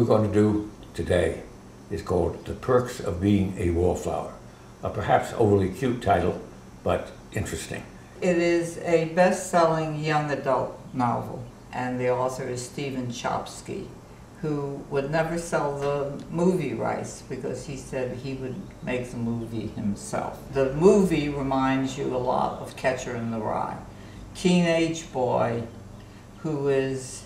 we're going to do today is called The Perks of Being a Wallflower. A perhaps overly cute title, but interesting. It is a best-selling young adult novel, and the author is Stephen Chbosky, who would never sell the movie rights because he said he would make the movie himself. The movie reminds you a lot of Catcher in the Rye. Teenage boy who is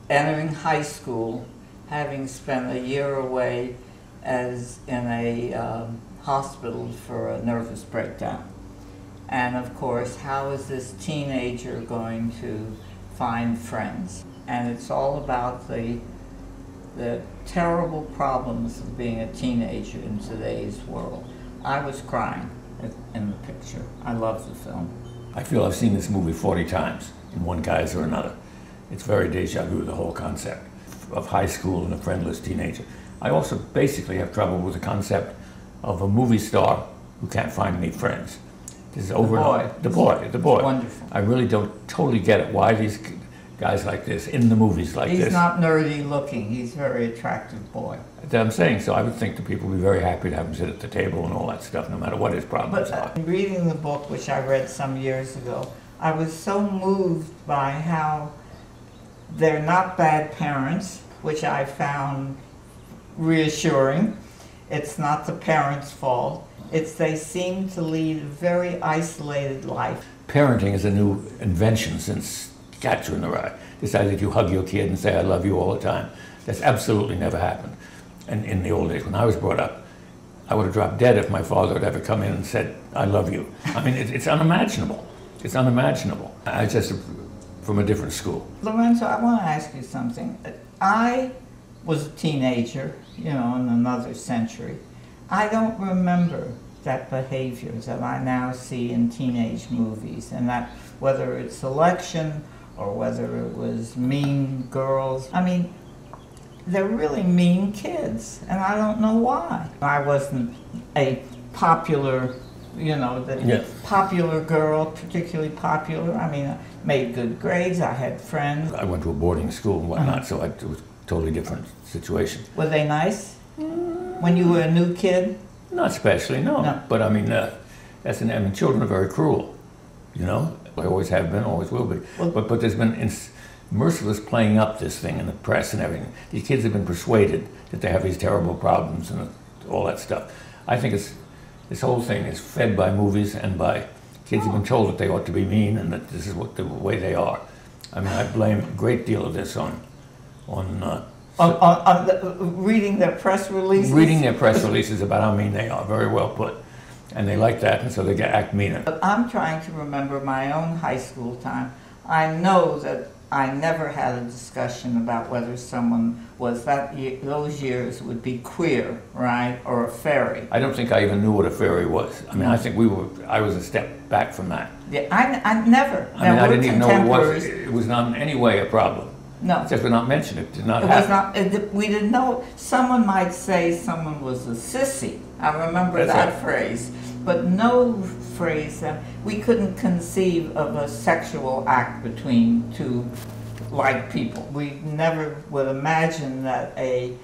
entering high school, having spent a year away as in a hospital for a nervous breakdown. And of course, how is this teenager going to find friends? And it's all about the terrible problems of being a teenager in today's world. I was crying in the picture. I love the film. I feel I've seen this movie 40 times in one guise or another. It's very deja vu, the whole concept of high school and a friendless teenager. I also basically have trouble with the concept of a movie star who can't find any friends. This is over the boy. Wonderful. I really don't totally get it. Why these guys like this in the movies like this? He's not nerdy looking. He's a very attractive boy. That's what I'm saying. So I would think the people would be very happy to have him sit at the table and all that stuff, no matter what his problems are. Reading the book, which I read some years ago, I was so moved by how they're not bad parents, which I found reassuring. It's not the parents' fault. It's they seem to lead a very isolated life. Parenting is a new invention since Catcher in the Rye. This idea that you hug your kid and say, I love you all the time. That's absolutely never happened. And in the old days, when I was brought up, I would have dropped dead if my father had ever come in and said, I love you. I mean, it's unimaginable. It's unimaginable. I just, from a different school. Lorenzo, I want to ask you something. I was a teenager, you know, in another century. I don't remember that behavior that I now see in teenage movies, and that whether it's Selection or whether it was Mean Girls. I mean, they're really mean kids, and I don't know why. I wasn't a popular, you know, popular girl, particularly popular. I mean, I made good grades, I had friends. I went to a boarding school and whatnot, so it was a totally different situation. Were they nice? When you were a new kid? Not especially, no. But I mean, children are very cruel, you know? They always have been, always will be. Well, but there's been merciless playing up this thing in the press and everything. These kids have been persuaded that they have these terrible problems and all that stuff. I think this whole thing is fed by movies and by kids who've been told that they ought to be mean and that this is the way they are. I mean, I blame a great deal of this on reading their press releases? Reading their press releases about how mean they are, very well put. And they like that, and so they act meaner. But I'm trying to remember my own high school time. I know that I never had a discussion about whether someone was those years would be queer, right, or a fairy. I don't think I even knew what a fairy was. I mean, I think I was a step back from that. Yeah, I never. I mean, I didn't even know what it was. It was not in any way a problem. No. It's just we're not mentioned. It did not happen. We didn't know. Someone might say someone was a sissy. I remember that phrase. But no phrase that we couldn't conceive of a sexual act between two like people. We never would imagine that a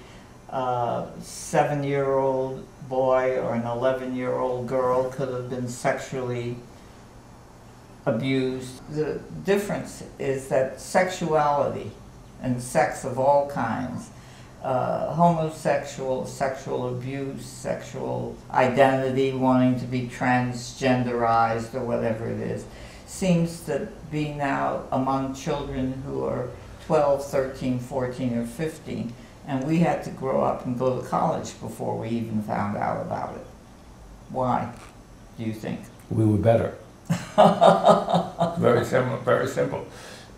7-year-old boy or an 11-year-old girl could have been sexually abused. The difference is that sexuality and sex of all kinds, homosexual, sexual abuse, sexual identity, wanting to be transgenderized or whatever it is, seems to be now among children who are 12, 13, 14, or 15. And we had to grow up and go to college before we even found out about it. Why, do you think? We were better. Very simple.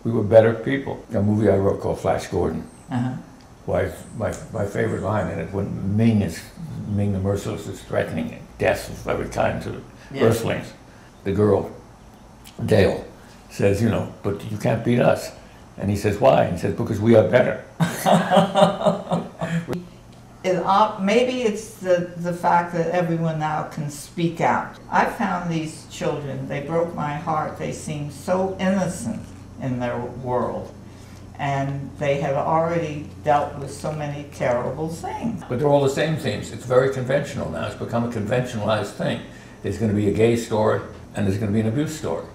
We were better people. A movie I wrote called Flash Gordon. My favorite line in it, when Ming the Merciless is threatening death of every kind to Earthlings, the girl, Dale, says, you know, but you can't beat us. And he says, why? And he says, because we are better. Maybe it's the fact that everyone now can speak out. I found these children, they broke my heart. They seemed so innocent in their world. and they have already dealt with so many terrible things. But they're all the same themes. It's very conventional now. It's become a conventionalized thing. There's going to be a gay story, and there's going to be an abuse story.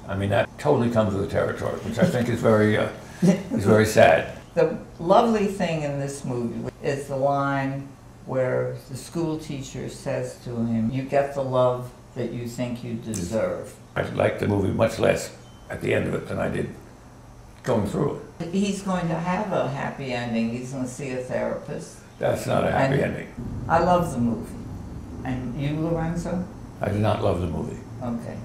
I mean, that totally comes with the territory, which I think is very sad. The lovely thing in this movie is the line where the school teacher says to him, "You get the love that you think you deserve." I liked the movie much less at the end of it than I did going through it. He's going to have a happy ending. He's going to see a therapist. That's not a happy ending. I love the movie. And you, Lorenzo? I did not love the movie. Okay.